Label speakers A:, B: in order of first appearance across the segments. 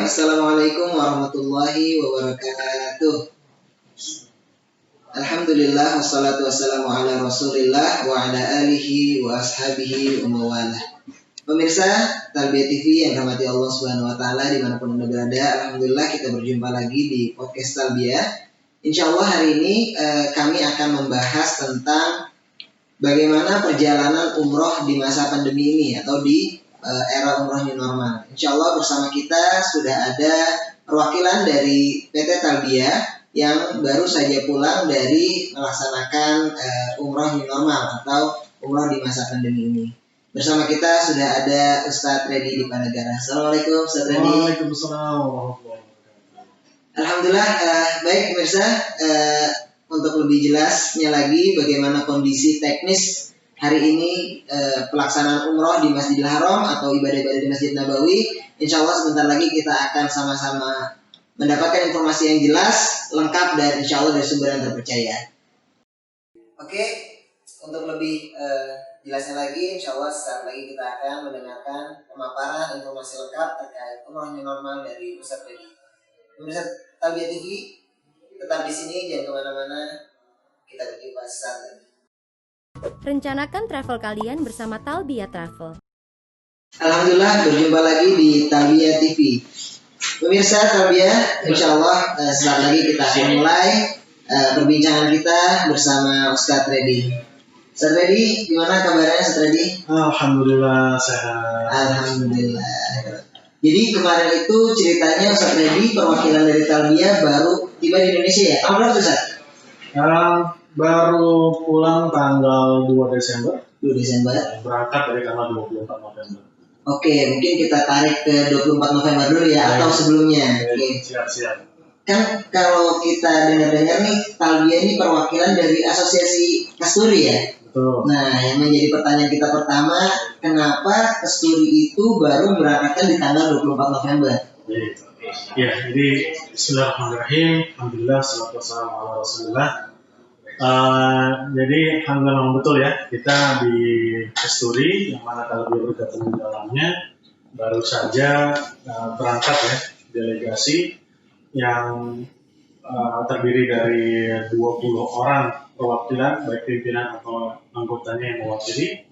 A: Assalamualaikum warahmatullahi wabarakatuh. Alhamdulillah wassalatu wassalamu ala Rasulillah wa ala alihi wa ashabihi wa mawalah. Pemirsa Talbiyah TV yang dirahmati Allah Subhanahu wa taala dimanapun Anda berada, alhamdulillah kita berjumpa lagi di podcast Talbiyah. Insyaallah hari ini kami akan membahas tentang bagaimana perjalanan umroh di masa pandemi ini atau di era umroh new normal. Insyaallah bersama kita sudah ada perwakilan dari PT Talbiyah yang baru saja pulang dari melaksanakan umroh new normal atau umroh di masa pandemi ini. Bersama kita sudah ada Ustadz Reddy Dipanegara. Assalamualaikum Ustadz Reddy.
B: Waalaikumsalam.
A: Alhamdulillah, baik pemirsa, untuk lebih jelasnya lagi bagaimana kondisi teknis hari ini pelaksanaan umroh di Masjidil Haram atau ibadah-ibadah di Masjid Nabawi. Insya Allah sebentar lagi kita akan sama-sama mendapatkan informasi yang jelas, lengkap, dan insya Allah dari sumber yang terpercaya. Oke, untuk lebih jelasnya lagi, insya Allah saat lagi kita akan mendengarkan pemaparan informasi lengkap terkait umroh new normal dari Ustadz Reddy. Pemirsa Talbiyah TV, tetap di sini, jangan kemana-mana. Kita berjumpa saat lagi.
C: Rencanakan travel kalian bersama Talbiyah Travel.
A: Alhamdulillah berjumpa lagi di Talbiyah TV. Pemirsa Talbiyah, insya Allah sesaat lagi kita akan mulai perbincangan kita bersama Ustadz Reddy. Ustadz Reddy, gimana kabarnya Ustadz Reddy?
B: Alhamdulillah sehat.
A: Alhamdulillah. Jadi kemarin itu ceritanya Ustadz Reddy perwakilan dari Talbiyah baru tiba di Indonesia ya? Tahun berapa Ustadz?
B: Baru pulang tanggal 2 Desember.
A: 2 Desember.
B: Berangkat dari tanggal 24 November.
A: Oke, mungkin kita tarik ke 24 November dulu ya, atau sebelumnya. Oke.
B: Siap-siap.
A: Kan kalau kita dengar-dengar nih, Talbiyah ini perwakilan dari Asosiasi Kasturi ya?
B: Betul.
A: Nah, yang menjadi pertanyaan kita pertama, kenapa Kasturi itu baru berangkatkan di tanggal 24 November?
B: Ya, jadi bismillahirrahmanirrahim. Alhamdulillah, salatu wassalamu ala Rasulillah. Jadi memang betul ya, kita di Kasturi yang mana Talbiyah bergabung di dalamnya baru saja berangkat ya, delegasi yang terdiri dari 20 orang perwakilan, baik pimpinan atau anggotanya yang mewakili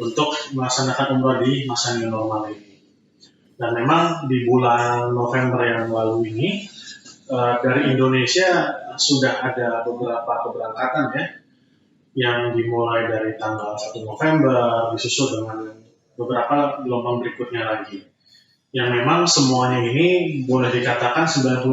B: untuk melaksanakan umrah di masa new normal ini. Dan memang di bulan November yang lalu ini dari Indonesia sudah ada beberapa keberangkatan ya, yang dimulai dari tanggal 1 November disusul dengan beberapa gelombang berikutnya lagi. Yang memang semuanya ini boleh dikatakan 95%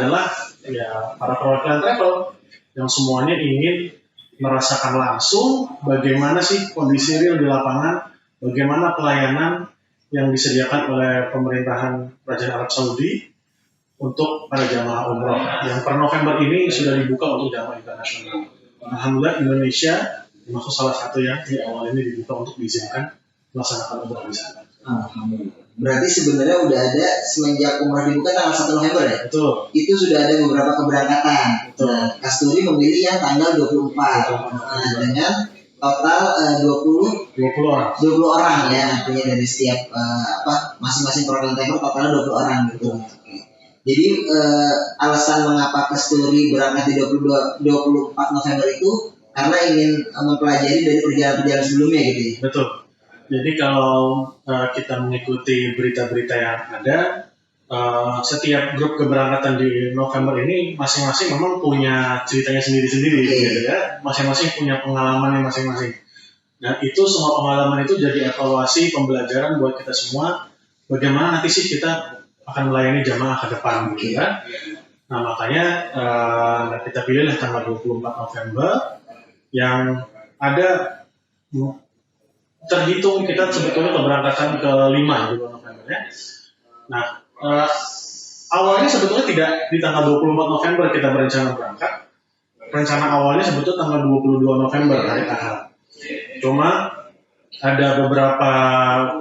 B: adalah ya para perwakilan travel yang semuanya ingin merasakan langsung bagaimana sih kondisi real di lapangan, bagaimana pelayanan yang disediakan oleh pemerintahan Kerajaan Arab Saudi untuk para jamaah umroh yang per November ini sudah dibuka untuk jamaah internasional. Alhamdulillah Indonesia termasuk salah satu yang di awal ini dibuka untuk diizinkan melaksanakan umroh di sana.
A: Alhamdulillah. Berarti sebenarnya udah ada semenjak umroh dibuka tanggal 1 November ya?
B: Betul.
A: Itu sudah ada beberapa keberangkatan.
B: Betul.
A: Nah, Kasturi memilih yang tanggal 24. Nah, dengan total 20
B: orang.
A: 20 orang ya, artinya dari setiap masing-masing perwakilan travel totalnya 20 orang gitu. Jadi alasan mengapa Kasturi berangkat di 24 November itu karena ingin mempelajari dari perjalanan-perjalanan sebelumnya gitu ya.
B: Betul. Jadi kalau kita mengikuti berita-berita yang ada, setiap grup keberangkatan di November ini masing-masing memang punya ceritanya sendiri-sendiri gitu ya. Masing-masing punya pengalaman yang masing-masing. Nah itu semua pengalaman itu jadi evaluasi pembelajaran buat kita semua. Bagaimana nanti sih kita akan melayani jamaah ke depan gitu ya. Nah makanya kita pilihlah tanggal 24 November yang ada terhitung kita sebetulnya keberangkatan ke-5 di bulan November ya. Nah awalnya sebetulnya tidak di tanggal 24 November kita berencana berangkat. Rencana awalnya sebetulnya tanggal 22 November hari Ahad. Cuma ada beberapa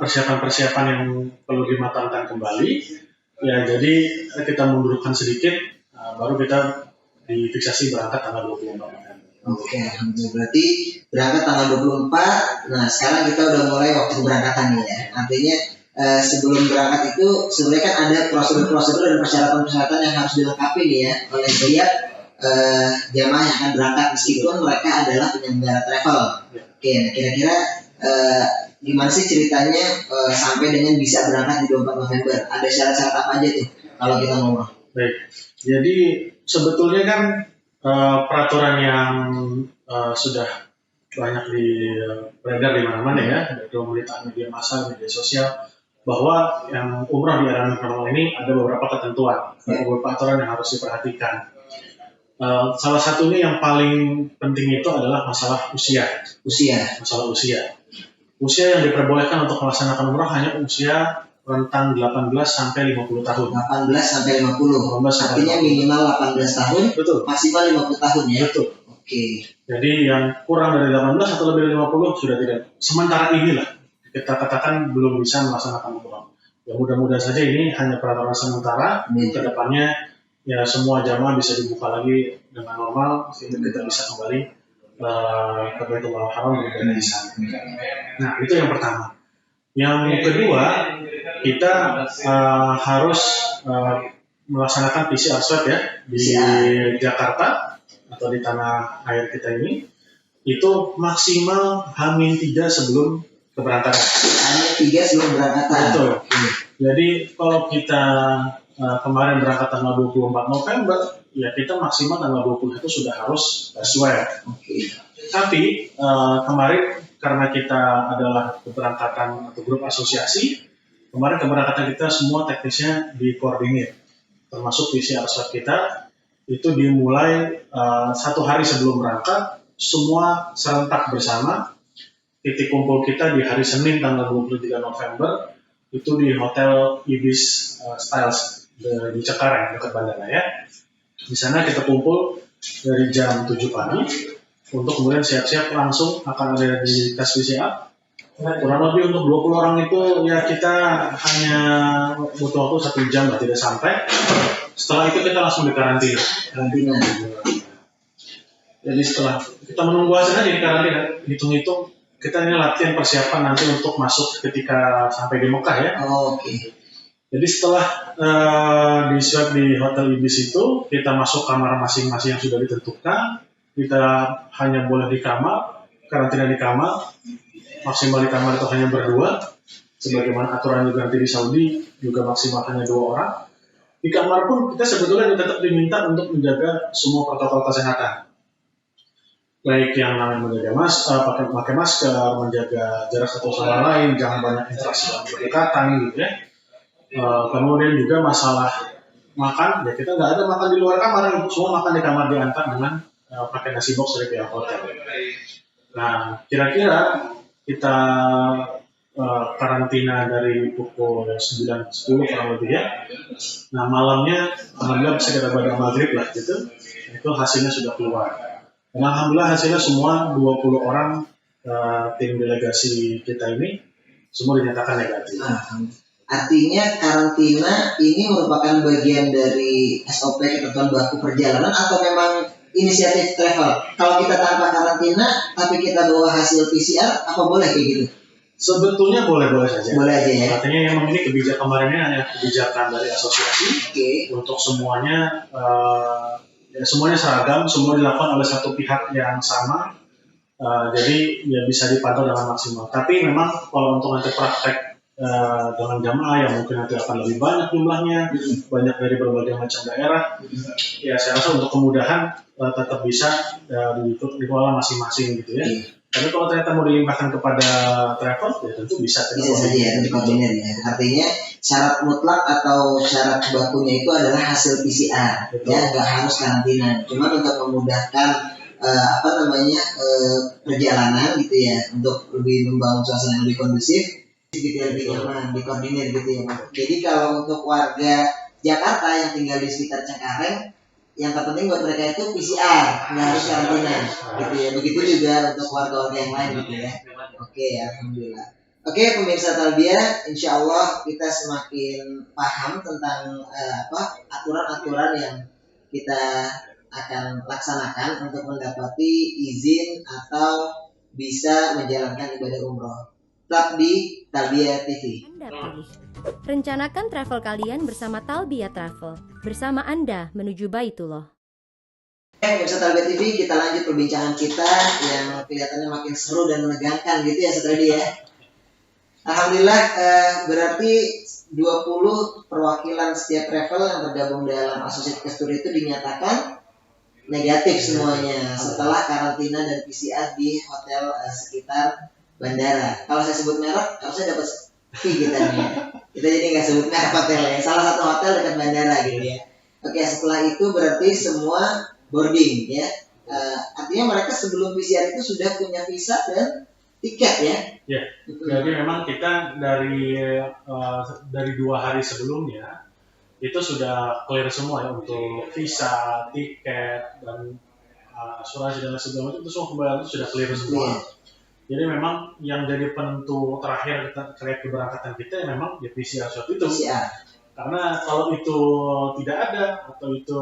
B: persiapan-persiapan yang perlu dimatangkan kembali. Ya, jadi kita mundurkan sedikit, baru kita difiksasi berangkat tanggal 24 November.
A: Oke, berarti berangkat tanggal 24. Nah, sekarang kita udah mulai waktu keberangkatan nih ya. Artinya sebelum berangkat itu sebenarnya kan ada prosedur-prosedur dan persyaratan-persyaratan yang harus dilengkapi nih ya oleh setiap jamaah yang akan berangkat meskipun mereka adalah penyelenggara travel. Oke, nah kira-kira gimana sih ceritanya sampai dengan bisa berangkat di 24 November? Ada syarat-syarat apa aja tuh kalau kita ngomong?
B: Baik, jadi sebetulnya kan peraturan yang sudah banyak beredar di mana-mana ya, dari pemberitaan media massa, media sosial, bahwa yang umrah di era normal ini ada beberapa ketentuan, beberapa aturan yang harus diperhatikan. Salah satunya yang paling penting itu adalah masalah usia. Masalah usia. Usia yang diperbolehkan untuk melaksanakan umrah hanya usia rentang 18 sampai 50 tahun.
A: 18 sampai 50. Artinya minimal 18 tahun, betul. Maksimal 50 tahun ya.
B: Betul.
A: Oke.
B: Jadi yang kurang dari 18 atau lebih dari 50 sudah tidak. Sementara inilah kita katakan belum bisa melaksanakan umrah. Ya mudah-mudahan saja ini hanya peraturan sementara. Kedepannya ya semua jamaah bisa dibuka lagi dengan normal sehingga kita bisa kembali ke Baitul Haram beribadah di sana. Nah itu yang pertama. Yang kedua kita harus melaksanakan PCR swab ya di Jakarta atau di tanah air kita ini itu maksimal H-3 sebelum keberangkatan.
A: H-3 sebelum keberangkatan.
B: Betul. Jadi kalau kita kemarin berangkat tanggal 24 November, ya kita maksimal tanggal 20 itu sudah harus swab. Tapi kemarin karena kita adalah keberangkatan atau grup asosiasi, kemarin keberangkatan kita semua teknisnya dikoordinir, termasuk PCR swab kita itu dimulai 1 hari sebelum berangkat, semua serentak bersama. Titik kumpul kita di hari Senin tanggal 23 November itu di Hotel Ibis Styles di Cengkareng dekat bandara ya. Di sana kita kumpul dari jam 7 pagi untuk kemudian siap-siap langsung akan ada di tes PCR. Kurang lebih untuk 20 orang itu ya kita hanya butuh waktu 1 jam lah, tidak sampai. Setelah itu kita langsung di karantina. Jadi setelah kita menunggu hasilnya di karantina, hitung-hitung kita ini latihan persiapan nanti untuk masuk ketika sampai di Mekah ya. Jadi setelah di swab di Hotel Ibis itu, kita masuk kamar masing-masing yang sudah ditentukan. Kita hanya boleh di kamar, karantina di kamar, maksimal di kamar itu hanya berdua. Sebagaimana aturan juga nanti di Saudi, juga maksimal hanya 2 orang. Di kamar pun kita sebetulnya tetap diminta untuk menjaga semua protokol kesehatan. Baik yang namanya menjaga pakai masker, menjaga jarak satu sama lain, jangan banyak interaksi dan berdekatan gitu ya. Kemudian juga masalah makan, ya kita nggak ada makan di luar kamar, semua makan di kamar diantar dengan pakai nasi box dari pihak hotel. Nah, kira-kira kita karantina dari pukul 9.10 kurang lebih ya. Nah, malamnya alhamdulillah bisa kita pada maghrib lah gitu. Itu hasilnya sudah keluar. Dan alhamdulillah hasilnya semua 20 orang tim delegasi kita ini semua dinyatakan negatif.
A: Artinya karantina ini merupakan bagian dari SOP ketentuan baku perjalanan atau memang inisiatif travel? Kalau kita tanpa karantina tapi kita bawa hasil PCR, apa boleh kayak gitu?
B: Sebetulnya boleh-boleh saja.
A: Boleh aja ya.
B: Artinya yang memiliki kebijakan kemarinnya hanya kebijakan dari asosiasi. Untuk semuanya semuanya seragam, semua dilakukan oleh satu pihak yang sama. Jadi ya bisa dipantau dengan maksimal. Tapi memang kalau untuk nanti praktek dengan jamaah yang mungkin nanti akan lebih banyak jumlahnya, banyak dari berbagai macam daerah, ya saya rasa untuk kemudahan tetap bisa dikelola masing-masing gitu ya. Tapi kalau ternyata mau dilimpahkan kepada travel, ya tentu bisa.
A: Bisa saja ya, dikoordinir ya. Artinya syarat mutlak atau syarat bakunya itu adalah hasil PCR, ya nggak harus karantina. Cuma untuk memudahkan perjalanan gitu ya, untuk lebih membangun suasana yang lebih kondusif, gitu ya, lebih nyaman, dikoordinir gitu ya. Jadi kalau untuk warga Jakarta yang tinggal di sekitar Cengkareng, yang terpenting buat mereka itu PCR, nggak harus karantina, gitu ya. Begitu juga untuk warga-warga yang lain gitu ya. Oke, alhamdulillah. Oke, pemirsa Talbiyah, insya Allah kita semakin paham tentang aturan-aturan yang kita akan laksanakan untuk mendapati izin atau bisa menjalankan ibadah umroh. tetap di Talbiyah TV.
C: Anda pilih. Rencanakan travel kalian bersama Talbiyah Travel. Bersama Anda menuju Baitullah.
A: Pemirsa Talbiyah TV, kita lanjut perbincangan kita yang kelihatannya makin seru dan menegangkan gitu ya Ustaz Rudi ya. Alhamdulillah, berarti 20 perwakilan setiap travel yang tergabung dalam Associate Kasturi itu dinyatakan negatif semuanya setelah karantina dan PCR di hotel sekitar bandara. Kalau saya sebut merek, harusnya dapat fee kita nih. Kita jadi nggak sebut merek hotel ya. Salah satu hotel dekat bandara gitu ya. Oke, setelah itu berarti semua boarding ya. Artinya mereka sebelum PCR itu sudah punya visa dan tiket ya.
B: Ya, jadi memang kita dari 2 hari sebelumnya itu sudah clear semua ya untuk visa, tiket dan asuransi dan segala macam itu semua kembali itu sudah clear semua. Jadi memang yang jadi penentu terakhir terkait keberangkatan kita memang ya PCR swab itu.
A: PCR.
B: Karena kalau itu tidak ada atau itu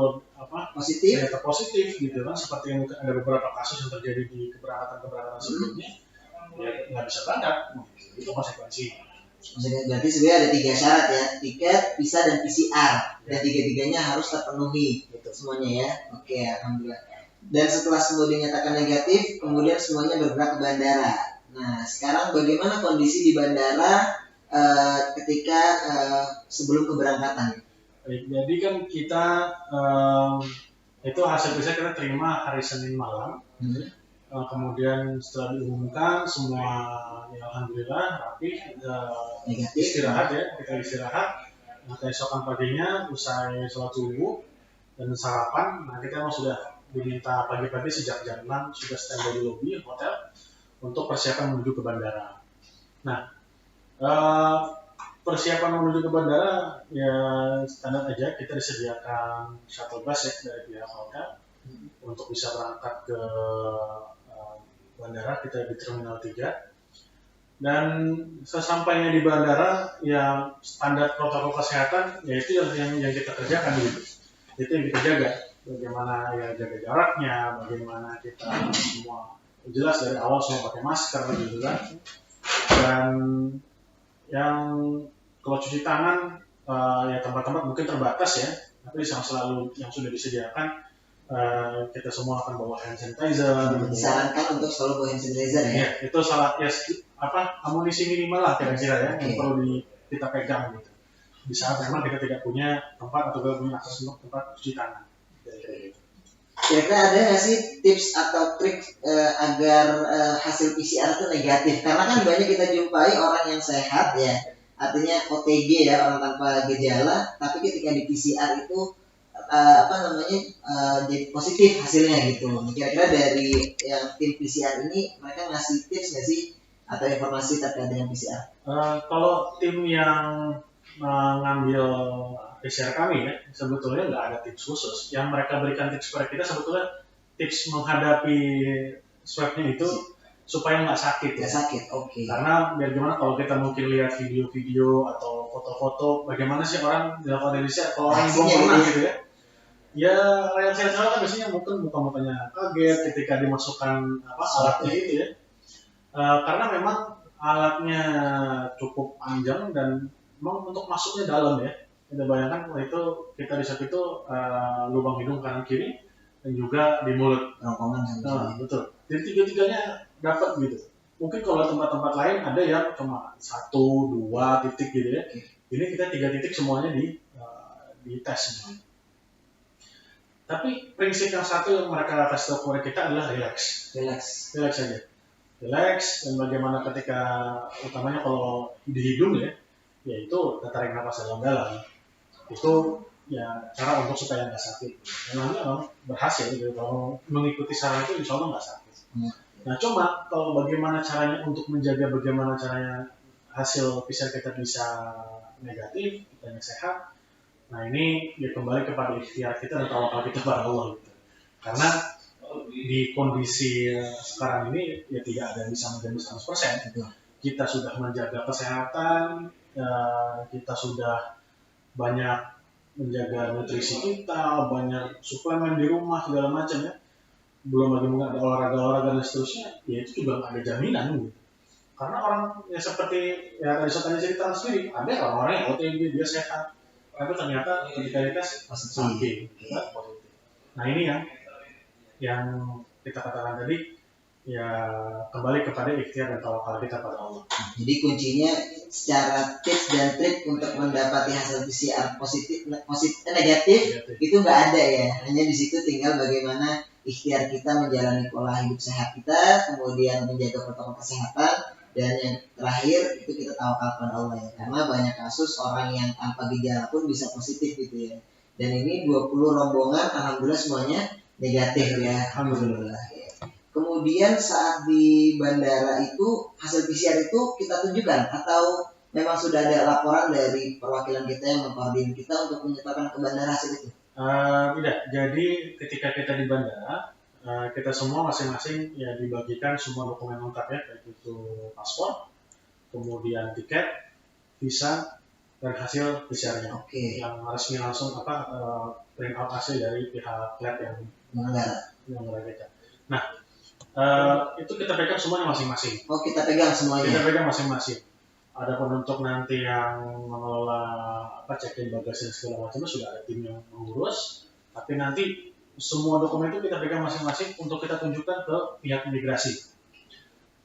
A: Positif.
B: ternyata positif gitu kan, seperti yang ada beberapa kasus yang terjadi di keberangkatan sebelumnya, ya nggak bisa berangkat. Itu konsekuensi.
A: Maksudnya berarti sebenarnya ada 3 syarat ya, tiket, visa dan PCR. Dan 3-3-nya harus terpenuhi gitu semuanya ya. Oke, alhamdulillah. Dan setelah semua dinyatakan negatif, kemudian semuanya bergerak ke bandara. Nah, sekarang bagaimana kondisi di bandara ketika sebelum keberangkatan?
B: Jadi kan kita itu hasil PCR kita terima hari Senin malam. Kemudian setelah diumumkan semua ya alhamdulillah rapi, istirahat ya, kita istirahat. Nah, keesokan paginya usai sholat subuh dan sarapan, nah kita memang sudah diminta pagi-pagi sejak jam 6 sudah standby di lobi hotel untuk persiapan menuju ke bandara. Nah, persiapan menuju ke bandara ya standar aja, kita disediakan shuttle bus ya dari pihak hotel untuk bisa berangkat ke bandara. Kita di Terminal 3 dan sesampainya di bandara ya standar protokol kesehatan yaitu yang kita kerjakan gitu. Itu yang kita jaga, bagaimana ya jaga jaraknya, bagaimana kita semua jelas dari awal semua pakai masker gitu kan. Dan yang kalau cuci tangan ya tempat-tempat mungkin terbatas ya, tapi yang selalu yang sudah disediakan kita semua akan bawa hand sanitizer.
A: Disarankan untuk selalu bawa hand sanitizer ya.
B: Ya, itu salah ya amunisi minimal lah kira-kira ya yang perlu kita pegang gitu. Di saat memang kita tidak punya tempat atau tidak punya akses untuk tempat cuci tangan.
A: Kira-kira ada nggak sih tips atau trik agar hasil PCR itu negatif? Karena kan banyak kita jumpai orang yang sehat ya, artinya OTG ya, orang tanpa gejala, tapi ketika di PCR itu jadi positif hasilnya gitu. Kira-kira dari yang tim PCR ini mereka ngasih tips nggak sih atau informasi terkait dengan PCR?
B: Kalau tim yang mengambil PCR kami ya, sebetulnya nggak ada tips khusus. Yang mereka berikan tips kepada kita sebetulnya tips menghadapi swabnya itu supaya nggak sakit ya.
A: Nggak sakit, oke.
B: Karena biar gimana kalau kita mungkin lihat video-video atau foto-foto, bagaimana sih orang dilakukan Indonesia kalau orang belum pernah gitu ya. Ya reaksi kan biasanya mungkin muka-mukanya kaget ketika dimasukkan alatnya gitu ya. Karena memang alatnya cukup panjang dan memang untuk masuknya dalam ya. Kita bayangkan waktu itu kita di swab itu lubang hidung kanan kiri dan juga di mulut. Betul. Jadi 3-3-nya dapat gitu. Mungkin kalau tempat-tempat lain ada yang cuma 1-2 titik gitu ya. Ini kita 3 titik semuanya di tes semuanya. Tapi prinsip yang satu yang mereka kasih tahu kepada kita adalah relax saja. Relax dan bagaimana ketika utamanya kalau di hidung ya, yaitu tarik nafas dalam-dalam. Itu ya cara untuk supaya nggak sakit. Memang berhasil gitu. Kalau mengikuti saran itu insya Allah nggak sakit. Nah cuma kalau bagaimana caranya untuk menjaga bagaimana caranya hasil PCR kita bisa negatif, kita sehat. Nah ini ya kembali kepada ikhtiar kita dan tawakal kita pada Allah gitu. Karena di kondisi sekarang ini ya tidak ada yang bisa menjamin 100% gitu. Kita sudah menjaga kesehatan, kita sudah banyak menjaga nutrisi kita, banyak suplemen di rumah segala macam ya. Belum lagi ada olahraga dan seterusnya, ya itu juga ada jaminan gitu. Karena orang yang seperti ya tadi saya cerita sendiri, ada orang-orang yang OTG dia sehat, tapi ternyata ketika dites sakit, positif. Nah ini yang kita katakan tadi, ya kembali kepada ikhtiar dan tawakal kita pada Allah.
A: Jadi kuncinya secara tips dan trik untuk mendapati hasil PCR positif negatif itu nggak ada ya, hanya di situ tinggal bagaimana ikhtiar kita menjalani pola hidup sehat kita, kemudian menjaga protokol kesehatan, dan yang terakhir itu kita tawakal pada Allah ya, karena banyak kasus orang yang tanpa gejala pun bisa positif gitu ya. Dan ini 20 rombongan alhamdulillah semuanya negatif ya, alhamdulillah ya. Kemudian saat di bandara itu hasil PCR itu kita tunjukkan atau memang sudah ada laporan dari perwakilan kita yang mengkoordinir kita untuk menyetorkan ke bandara hasil itu?
B: Tidak. Jadi ketika kita di bandara, kita semua masing-masing ya dibagikan semua dokumen lengkap ya, baik itu paspor, kemudian tiket, visa, dan hasil PCR-nya. Yang resmi langsung print out hasil dari pihak lab yang mengelola kita. Nah, itu kita pegang semuanya masing-masing.
A: Oh, kita pegang semuanya.
B: Kita pegang masing-masing. Ada untuk nanti yang mengelola check-in bagasi dan segala macamnya sudah ada tim yang mengurus. Tapi nanti semua dokumen itu kita pegang masing-masing untuk kita tunjukkan ke pihak imigrasi.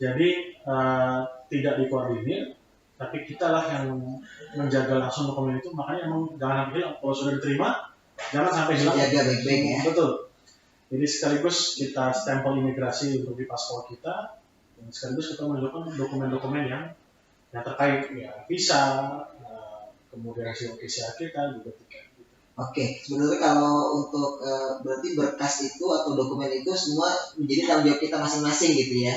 B: Jadi tidak dikoordinir, tapi kita lah yang menjaga langsung dokumen itu. Makanya emang jangan sampai hilang. Kalau sudah diterima, jangan sampai hilang.
A: Jaga baik-baik ya.
B: Betul. Jadi sekaligus kita stempel imigrasi untuk di paspor kita, dan sekaligus kita menunjukkan dokumen-dokumen yang terkait ya, visa, kemudian hasil PCR kita juga tiket.
A: Oke, sebenarnya kalau untuk berarti berkas itu atau dokumen itu semua menjadi tanggung jawab kita masing-masing gitu ya.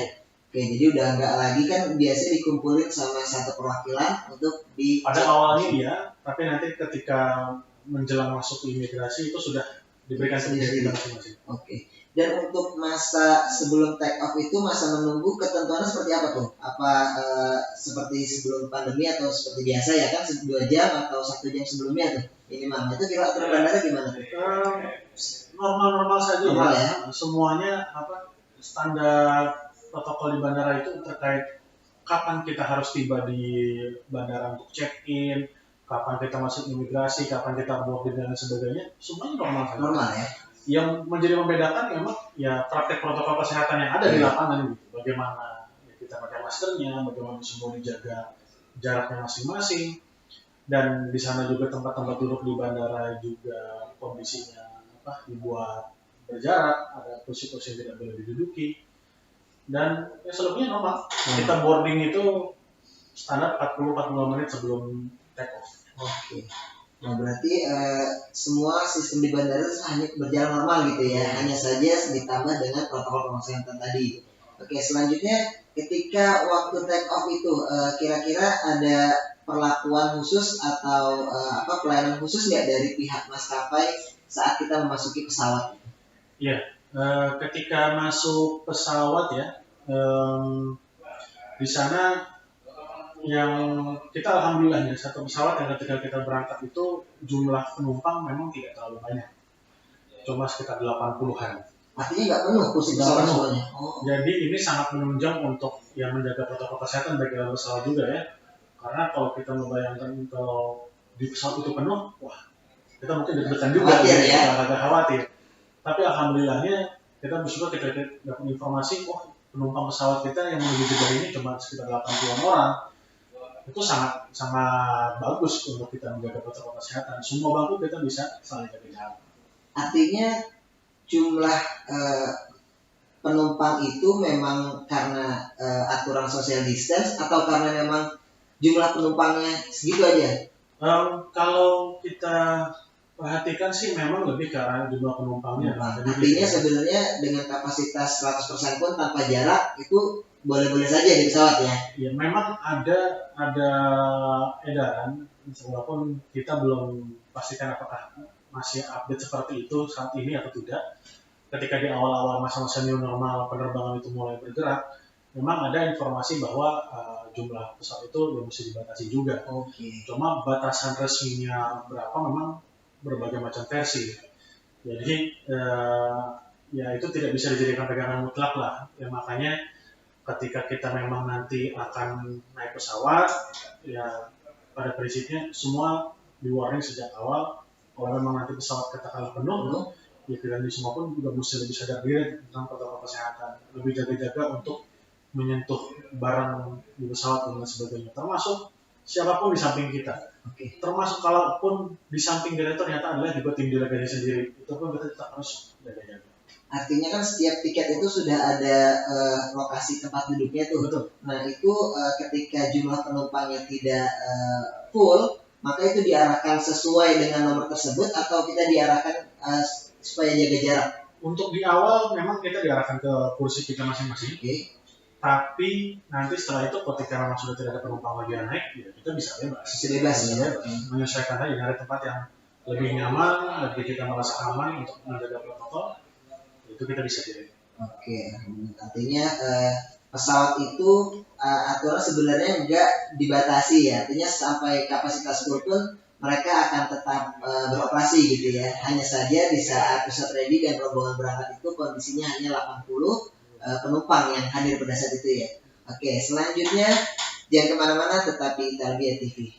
A: Oke, jadi udah nggak lagi kan biasanya dikumpulin sama satu perwakilan untuk di.
B: Pada awalnya iya, tapi nanti ketika menjelang masuk ke imigrasi itu sudah diberikan sendiri kita masing-masing.
A: Oke. Dan untuk masa sebelum take off itu masa menunggu ketentuannya seperti apa tuh? Apa seperti sebelum pandemi atau seperti biasa ya kan 2 jam atau 1 jam sebelumnya tuh minimal? Itu kira aturan bandara gimana tuh?
B: Normal-normal saja
A: normal,
B: ya. Semuanya standar protokol di bandara itu terkait kapan kita harus tiba di bandara untuk check-in, kapan kita masuk imigrasi, kapan kita boarding dan sebagainya, semuanya normal saja. Normal ya. Yang menjadi membedakan memang ya praktek protokol kesehatan yang ada di lapangan gitu. Bagaimana ya, kita pakai maskernya, bagaimana semua dijaga jaraknya masing-masing, dan di sana juga tempat-tempat duduk di bandara juga kondisinya dibuat berjarak, ada kursi-kursi yang tidak boleh diduduki, dan ya selebihnya normal. Kita boarding itu standar 40-45 menit sebelum take off.
A: Oke. Nah berarti semua sistem di bandara itu hanya berjalan normal gitu ya, hanya saja ditambah dengan protokol kesehatan tadi. Oke, selanjutnya ketika waktu take off itu kira-kira ada perlakuan khusus atau pelayanan khusus nggak dari pihak maskapai saat kita memasuki pesawat?
B: Iya, ketika masuk pesawat ya, di sana yang kita alhamdulillah ya, satu pesawat yang ketika kita berangkat itu jumlah penumpang memang tidak terlalu banyak, cuma sekitar 80-an.
A: Artinya nggak penuh kursi pesawat semuanya.
B: Jadi ini sangat menunjang untuk yang menjaga protokol kesehatan bagi dalam pesawat juga ya, karena kalau kita membayangkan kalau di pesawat itu penuh, wah kita mungkin deg-degan juga, agak khawatir. Tapi alhamdulillahnya kita bersyukur ketika dapat informasi, penumpang pesawat kita yang menuju Jeddah ini cuma sekitar 80-an orang. Itu sangat bagus untuk kita menjaga protokol kesehatan. Semua bangku kita bisa saling jaga jarak.
A: Artinya jumlah penumpang itu memang karena aturan social distance atau karena memang jumlah penumpangnya segitu aja?
B: Kalau kita perhatikan sih memang lebih karena jumlah penumpangnya.
A: Artinya sebenarnya dengan kapasitas 100% pun tanpa jarak itu boleh-boleh saja di pesawat ya?
B: Ya memang ada edaran, walaupun kita belum pastikan apakah masih update seperti itu saat ini atau tidak. Ketika di awal-awal masa-masa new normal penerbangan itu mulai bergerak, memang ada informasi bahwa jumlah pesawat itu mesti dibatasi juga. Cuma batasan resminya berapa memang berbagai macam versi. Jadi ya itu tidak bisa dijadikan pegangan mutlak lah. Ya makanya ketika kita memang nanti akan naik pesawat, ya pada prinsipnya semua di warning sejak awal. Kalau memang nanti pesawat katakanlah penuh, ya kita di semua pun juga mesti lebih sadar diri tentang protokol kesehatan, lebih jaga-jaga untuk menyentuh barang di pesawat dan sebagainya, termasuk siapapun di samping kita. Termasuk kalaupun di samping kita ternyata adalah juga tim delegasi sendiri, itu pun kita tetap harus jaga-jaga.
A: Artinya kan setiap tiket itu sudah ada lokasi tempat duduknya tuh.
B: Betul.
A: Nah itu ketika jumlah penumpangnya tidak full, maka itu diarahkan sesuai dengan nomor tersebut atau kita diarahkan supaya jaga jarak?
B: Untuk di awal memang kita diarahkan ke kursi kita masing-masing. Tapi nanti setelah itu ketika memang sudah tidak ada penumpang lagi yang naik, ya kita bisa bebas. Menyesuaikan aja nyari tempat yang lebih nyaman, lebih kita merasa aman untuk menjaga protokol, itu kita bisa pilih.
A: Artinya pesawat itu aturan sebenarnya enggak dibatasi ya, artinya sampai kapasitas full pun mereka akan tetap beroperasi gitu ya. Hanya saja di saat pesawat ready dan rombongan berangkat itu kondisinya hanya 80 penumpang yang hadir pada saat itu ya. Selanjutnya jangan kemana-mana, tetapi Tarbiyah TV.